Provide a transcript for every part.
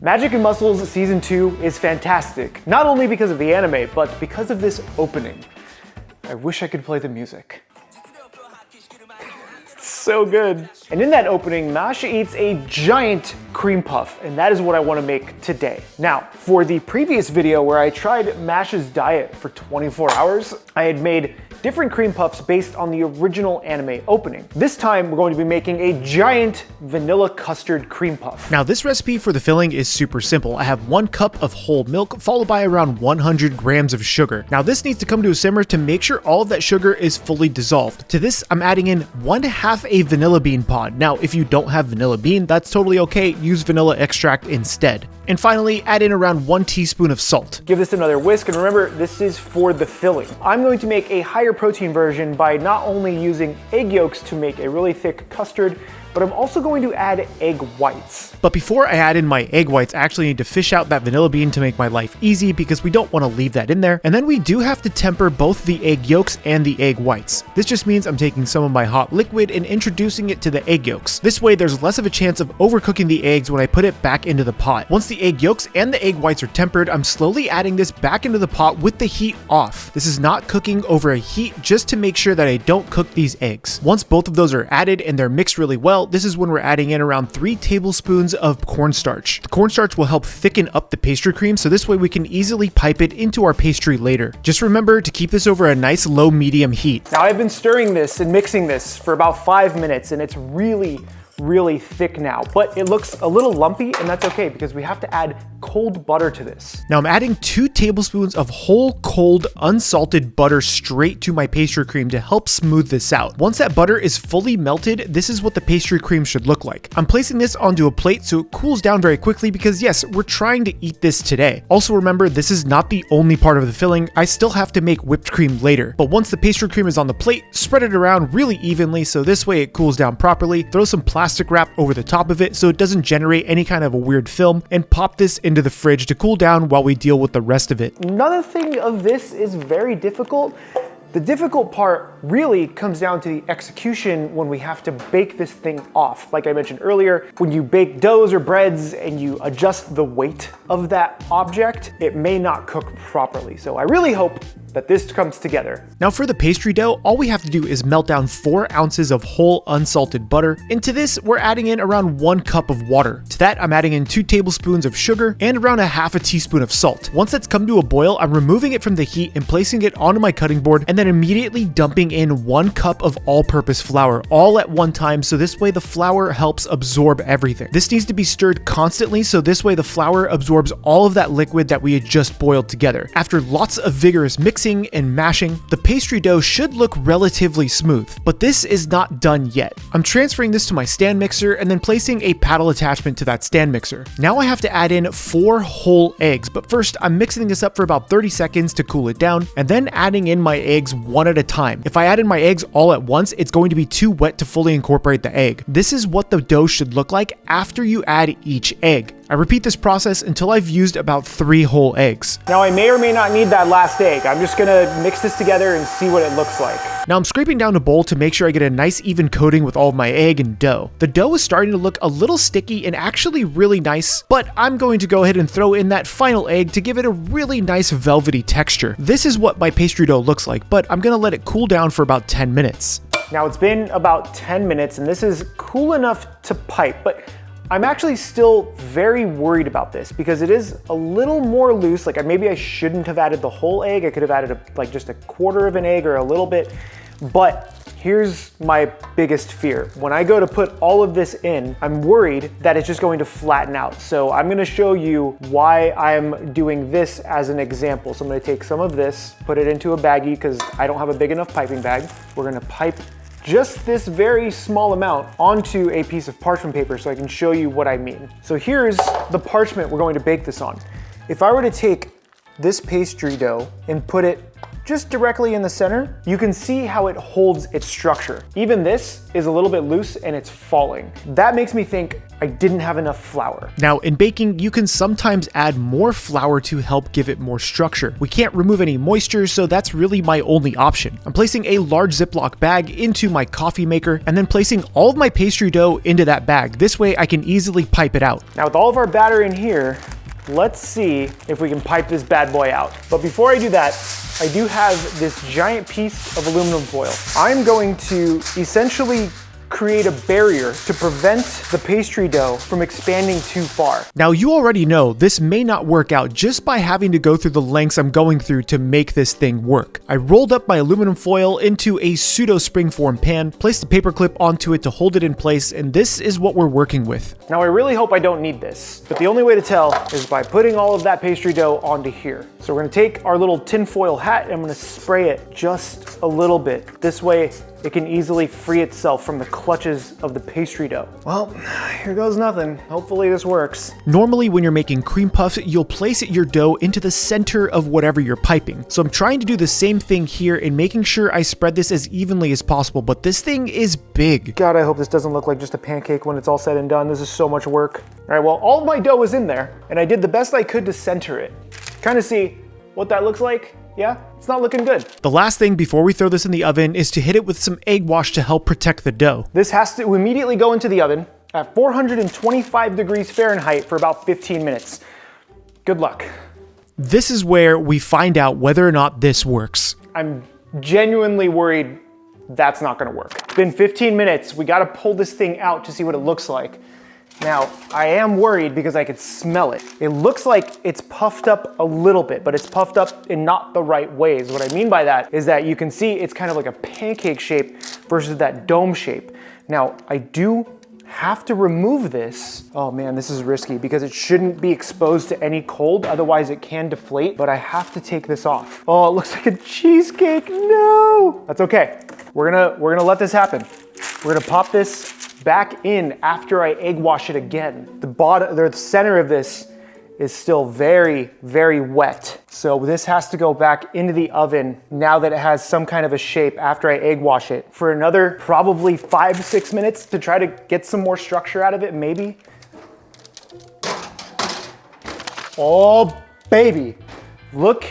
Magic and Muscles Season 2 is fantastic, not only because of the anime, but because of this opening. I wish I could play the music. It's so good. And in that opening, Masha eats a giant cream puff, and that is what I want to make today. Now, for the previous video where I tried Masha's diet for 24 hours, I had made different cream puffs based on the original anime opening. This time, we're going to be making a giant vanilla custard cream puff. Now, this recipe for the filling is super simple. I have 1 cup of whole milk followed by around 100 grams of sugar. Now, this needs to come to a simmer to make sure all of that sugar is fully dissolved. To this, I'm adding in 1/2 a vanilla bean pod. Now, if you don't have vanilla bean, that's totally okay. Use vanilla extract instead. And finally, add in around 1 teaspoon of salt. Give this another whisk, and remember, this is for the filling. I'm going to make a higher protein version by not only using egg yolks to make a really thick custard, but I'm also going to add egg whites. But before I add in my egg whites, I actually need to fish out that vanilla bean to make my life easy because we don't want to leave that in there. And then we do have to temper both the egg yolks and the egg whites. This just means I'm taking some of my hot liquid and introducing it to the egg yolks. This way there's less of a chance of overcooking the eggs when I put it back into the pot. Once the egg yolks and the egg whites are tempered, I'm slowly adding this back into the pot with the heat off. This is not cooking over a heat, just to make sure that I don't cook these eggs. Once both of those are added and they're mixed really well, this is when we're adding in around 3 tablespoons of cornstarch. The cornstarch will help thicken up the pastry cream, so this way we can easily pipe it into our pastry later. Just remember to keep this over a nice low-medium heat. Now, I've been stirring this and mixing this for about 5 minutes, and it's really thick now, but it looks a little lumpy, and that's okay because we have to add cold butter to this. Now I'm adding 2 tablespoons of whole cold unsalted butter straight to my pastry cream to help smooth this out. Once that butter is fully melted, this is what the pastry cream should look like. I'm placing this onto a plate so it cools down very quickly because yes, we're trying to eat this today. Also remember, this is not the only part of the filling. I still have to make whipped cream later, but once the pastry cream is on the plate, spread it around really evenly so this way it cools down properly. Throw some plastic wrap over the top of it so it doesn't generate any kind of a weird film, and pop this into the fridge to cool down while we deal with the rest of it. Another thing of this is very difficult. The difficult part really comes down to the execution when we have to bake this thing off. Like I mentioned earlier, when you bake doughs or breads and you adjust the weight of that object, it may not cook properly. So I really hope that this comes together. Now for the pastry dough, all we have to do is melt down 4 ounces of whole unsalted butter. Into this, we're adding in around 1 cup of water. To that, I'm adding in 2 tablespoons of sugar and around 1/2 teaspoon of salt. Once that's come to a boil, I'm removing it from the heat and placing it onto my cutting board, and then immediately dumping in 1 cup of all-purpose flour all at one time, so this way the flour helps absorb everything. This needs to be stirred constantly, so this way the flour absorbs all of that liquid that we had just boiled together. After lots of vigorous mixing and mashing, the pastry dough should look relatively smooth, but this is not done yet. I'm transferring this to my stand mixer and then placing a paddle attachment to that stand mixer. Now I have to add in 4 whole eggs, but first I'm mixing this up for about 30 seconds to cool it down, and then adding in my eggs one at a time. If I add in my eggs all at once, it's going to be too wet to fully incorporate the egg. This is what the dough should look like after you add each egg. I repeat this process until I've used about 3 whole eggs. Now I may or may not need that last egg. I'm just gonna mix this together and see what it looks like. Now I'm scraping down a bowl to make sure I get a nice even coating with all of my egg and dough. The dough is starting to look a little sticky and actually really nice, but I'm going to go ahead and throw in that final egg to give it a really nice velvety texture. This is what my pastry dough looks like, but I'm gonna let it cool down for about 10 minutes. Now it's been about 10 minutes and this is cool enough to pipe, but I'm actually still very worried about this because it is a little more loose. Like maybe I shouldn't have added the whole egg. I could have added like just a quarter of an egg or a little bit, but here's my biggest fear. When I go to put all of this in, I'm worried that it's just going to flatten out. So I'm gonna show you why I'm doing this as an example. So I'm gonna take some of this, put it into a baggie because I don't have a big enough piping bag. We're gonna pipe just this very small amount onto a piece of parchment paper so I can show you what I mean. So here's the parchment we're going to bake this on. If I were to take this pastry dough and put it just directly in the center, you can see how it holds its structure. Even this is a little bit loose and it's falling. That makes me think I didn't have enough flour. Now, in baking, you can sometimes add more flour to help give it more structure. We can't remove any moisture, so that's really my only option. I'm placing a large Ziploc bag into my coffee maker and then placing all of my pastry dough into that bag. This way I can easily pipe it out. Now with all of our batter in here, let's see if we can pipe this bad boy out. But before I do that, I do have this giant piece of aluminum foil. I'm going to essentially create a barrier to prevent the pastry dough from expanding too far. Now, you already know this may not work out just by having to go through the lengths I'm going through to make this thing work. I rolled up my aluminum foil into a pseudo springform pan, placed a paper clip onto it to hold it in place, and this is what we're working with. Now I really hope I don't need this, but the only way to tell is by putting all of that pastry dough onto here. So we're gonna take our little tinfoil hat and I'm gonna spray it just a little bit. This way it can easily free itself from the clutches of the pastry dough. Well, here goes nothing. Hopefully this works. Normally when you're making cream puffs, you'll place your dough into the center of whatever you're piping. So I'm trying to do the same thing here and making sure I spread this as evenly as possible, but this thing is big. God, I hope this doesn't look like just a pancake when it's all said and done. This is so much work. All right, well, all of my dough is in there and I did the best I could to center it. Kind of see what that looks like. Yeah, it's not looking good. The last thing before we throw this in the oven is to hit it with some egg wash to help protect the dough. This has to immediately go into the oven at 425 degrees Fahrenheit for about 15 minutes. Good luck. This is where we find out whether or not this works. I'm genuinely worried that's not gonna work. It's been 15 minutes. We gotta pull this thing out to see what it looks like. Now, I am worried because I could smell it. It looks like it's puffed up a little bit, but it's puffed up in not the right ways. What I mean by that is that you can see it's kind of like a pancake shape versus that dome shape. Now, I do have to remove this. Oh man, this is risky because it shouldn't be exposed to any cold, otherwise it can deflate, but I have to take this off. Oh, it looks like a cheesecake, no! That's okay, we're gonna let this happen. We're gonna pop this back in after I egg wash it again. The center of this is still very, very wet. So this has to go back into the oven now that it has some kind of a shape after I egg wash it for another probably 5 to 6 minutes to try to get some more structure out of it, maybe. Oh, baby, look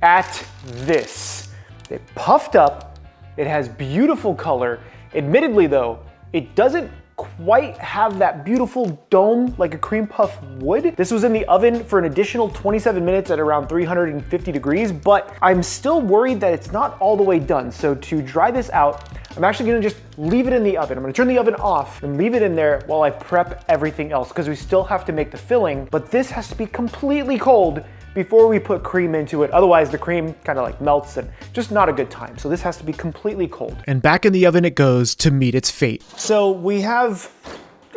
at this. It puffed up, it has beautiful color. Admittedly though, it doesn't quite have that beautiful dome like a cream puff would. This was in the oven for an additional 27 minutes at around 350 degrees, but I'm still worried that it's not all the way done. So to dry this out, I'm actually gonna just leave it in the oven. I'm gonna turn the oven off and leave it in there while I prep everything else because we still have to make the filling, but this has to be completely cold before we put cream into it. Otherwise the cream kind of like melts and just not a good time. So this has to be completely cold. And back in the oven it goes to meet its fate. So we have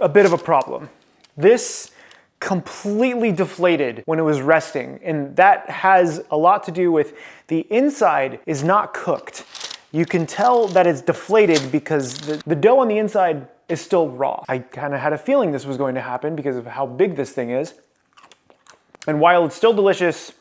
a bit of a problem. This completely deflated when it was resting, and that has a lot to do with the inside is not cooked. You can tell that it's deflated because the dough on the inside is still raw. I kind of had a feeling this was going to happen because of how big this thing is. And while it's still delicious,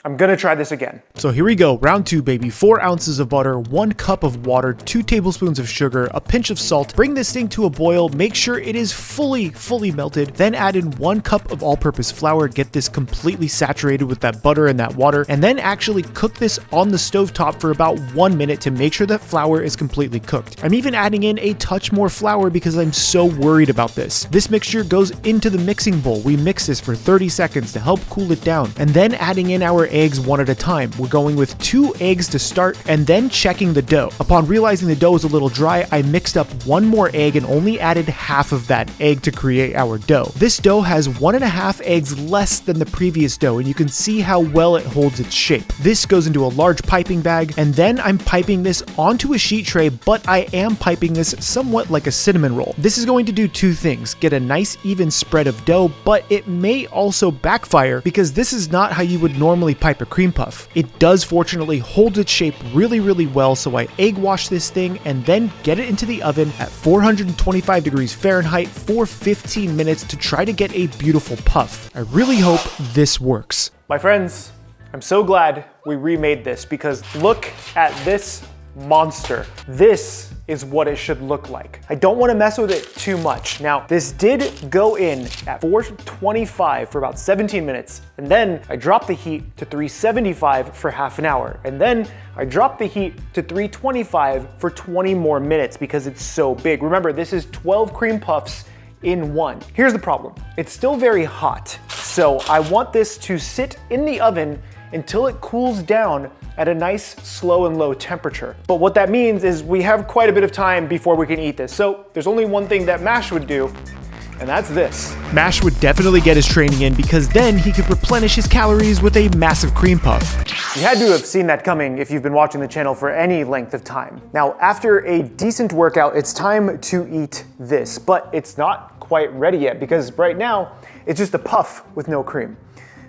I'm gonna try this again. So here we go, round 2, baby. 4 ounces of butter, 1 cup of water, 2 tablespoons of sugar, a pinch of salt. Bring this thing to a boil, make sure it is fully melted, then add in 1 cup of all-purpose flour, get this completely saturated with that butter and that water, and then actually cook this on the stovetop for about 1 minute to make sure that flour is completely cooked. I'm even adding in a touch more flour because I'm so worried about this. This mixture goes into the mixing bowl. We mix this for 30 seconds to help cool it down, and then adding in our eggs one at a time. We're going with 2 eggs to start and then checking the dough. Upon realizing the dough was a little dry, I mixed up 1 more egg and only added half of that egg to create our dough. This dough has 1.5 eggs less than the previous dough, and you can see how well it holds its shape. This goes into a large piping bag, and then I'm piping this onto a sheet tray, but I am piping this somewhat like a cinnamon roll. This is going to do 2 things: get a nice even spread of dough, but it may also backfire because this is not how you would normally pipe a cream puff. It does fortunately hold its shape really well, so I egg wash this thing and then get it into the oven at 425 degrees Fahrenheit for 15 minutes to try to get a beautiful puff. I really hope this works. My friends, I'm so glad we remade this because look at this monster. This is what it should look like. I don't want to mess with it too much. Now, this did go in at 425 for about 17 minutes, and then I dropped the heat to 375 for half an hour, and then I dropped the heat to 325 for 20 more minutes because it's so big. Remember, this is 12 cream puffs in one. Here's the problem. It's still very hot, so I want this to sit in the oven until it cools down at a nice slow and low temperature. But what that means is we have quite a bit of time before we can eat this. So there's only one thing that Mash would do, and that's this. Mash would definitely get his training in because then he could replenish his calories with a massive cream puff. You had to have seen that coming if you've been watching the channel for any length of time. Now, after a decent workout, it's time to eat this, but it's not quite ready yet because right now it's just a puff with no cream.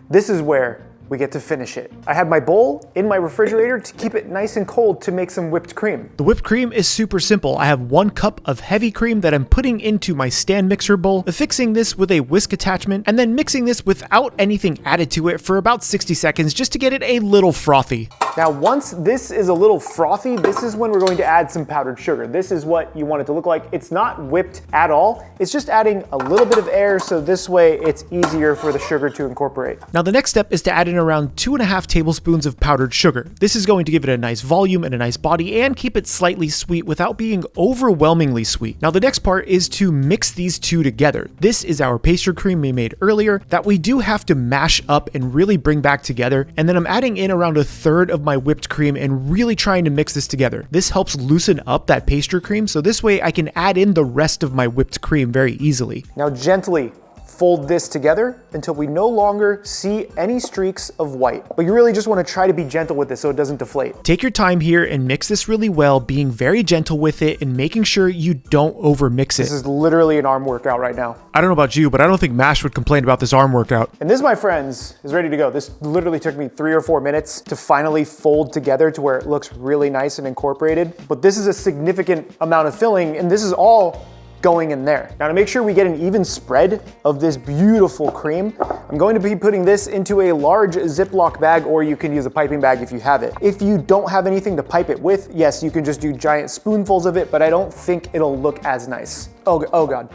This is where we get to finish it. I had my bowl in my refrigerator to keep it nice and cold to make some whipped cream. The whipped cream is super simple. I have 1 cup of heavy cream that I'm putting into my stand mixer bowl, affixing this with a whisk attachment, and then mixing this without anything added to it for about 60 seconds just to get it a little frothy. Now, once this is a little frothy, this is when we're going to add some powdered sugar. This is what you want it to look like. It's not whipped at all. It's just adding a little bit of air so this way it's easier for the sugar to incorporate. Now the next step is to add in around 2.5 tablespoons of powdered sugar. This is going to give it a nice volume and a nice body and keep it slightly sweet without being overwhelmingly sweet. Now the next part is to mix these two together. This is our pastry cream we made earlier that we do have to mash up and really bring back together. And then I'm adding in around 1/3 of my whipped cream and really trying to mix this together. This helps loosen up that pastry cream, so this way I can add in the rest of my whipped cream very easily. Now gently fold this together until we no longer see any streaks of white. But you really just want to try to be gentle with this so it doesn't deflate. Take your time here and mix this really well, being very gentle with it and making sure you don't over mix it. This is literally an arm workout right now. I don't know about you, but I don't think Mash would complain about this arm workout. And this, my friends, is ready to go. This literally took me 3 or 4 minutes to finally fold together to where it looks really nice and incorporated. But this is a significant amount of filling, and this is all going in there. Now to make sure we get an even spread of this beautiful cream, I'm going to be putting this into a large Ziploc bag, or you can use a piping bag if you have it. If you don't have anything to pipe it with, yes, you can just do giant spoonfuls of it, but I don't think it'll look as nice. Oh God.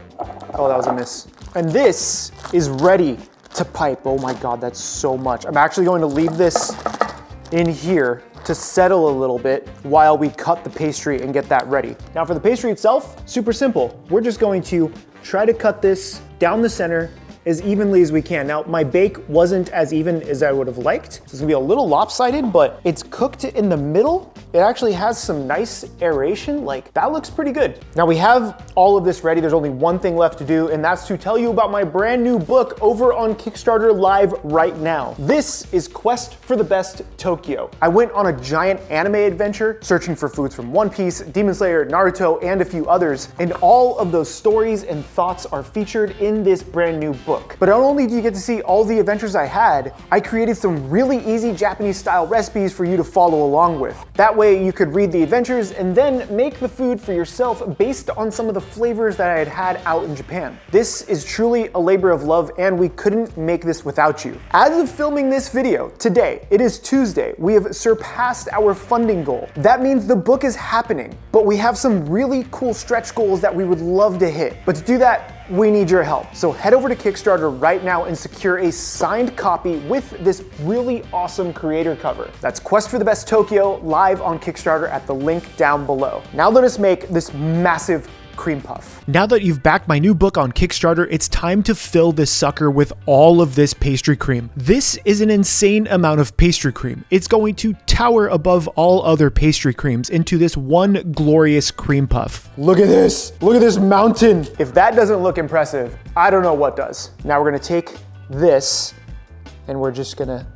Oh, that was a miss. And this is ready to pipe. Oh my God, that's so much. I'm actually going to leave this in here to settle a little bit while we cut the pastry and get that ready. Now for the pastry itself, super simple. We're just going to try to cut this down the center as evenly as we can. Now, my bake wasn't as even as I would have liked. So it's gonna be a little lopsided, but it's cooked in the middle. It actually has some nice aeration. Like, that looks pretty good. Now we have all of this ready. There's only one thing left to do, and that's to tell you about my brand new book over on Kickstarter live right now. This is Quest for the Best Tokyo. I went on a giant anime adventure searching for foods from One Piece, Demon Slayer, Naruto, and a few others, and all of those stories and thoughts are featured in this brand new book. But not only do you get to see all the adventures I had, I created some really easy Japanese style recipes for you to follow along with. That way you could read the adventures and then make the food for yourself based on some of the flavors that I had had out in Japan. This is truly a labor of love, and we couldn't make this without you. As of filming this video today, it is Tuesday, we have surpassed our funding goal. That means the book is happening, but we have some really cool stretch goals that we would love to hit. But to do that, we need your help. So head over to Kickstarter right now and secure a signed copy with this really awesome creator cover. That's Quest for the Best Tokyo live on Kickstarter at the link down below. Now let us make this massive cream puff. Now that you've backed my new book on Kickstarter, it's time to fill this sucker with all of this pastry cream. This is an insane amount of pastry cream. It's going to tower above all other pastry creams into this one glorious cream puff. Look at this. Look at this mountain. If that doesn't look impressive, I don't know what does. Now we're gonna take this and we're just gonna...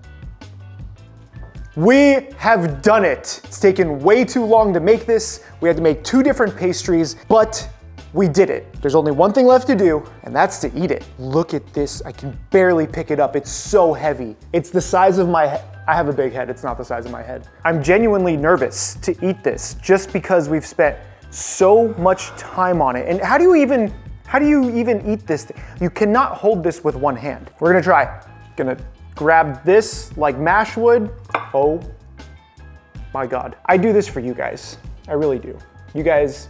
We have done it. It's taken way too long to make this. We had to make 2 different pastries, but we did it. There's only one thing left to do, and that's to eat it. Look at this. I can barely pick it up. It's so heavy. It's the size of my head. I have a big head. It's not the size of my head. I'm genuinely nervous to eat this just because we've spent so much time on it. And how do you even eat this thing? You cannot hold this with one hand. We're gonna try. Gonna grab this like mash would. Oh my God. I do this for you guys. I really do. You guys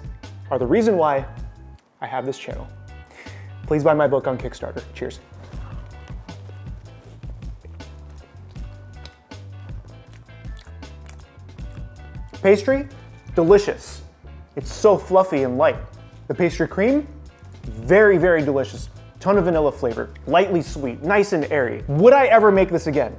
are the reason why I have this channel. Please buy my book on Kickstarter. Cheers. Pastry, delicious. It's so fluffy and light. The pastry cream, very, very delicious. Ton of vanilla flavor, lightly sweet, nice and airy. Would I ever make this again?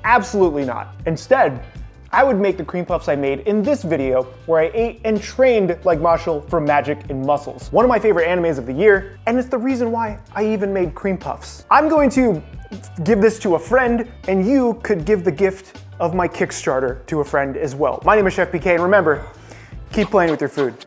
Absolutely not. Instead, I would make the cream puffs I made in this video where I ate and trained like Marshall from Magic and Muscles. One of my favorite animes of the year, and it's the reason why I even made cream puffs. I'm going to give this to a friend, and you could give the gift of my Kickstarter to a friend as well. My name is Chefpk, and remember, keep playing with your food.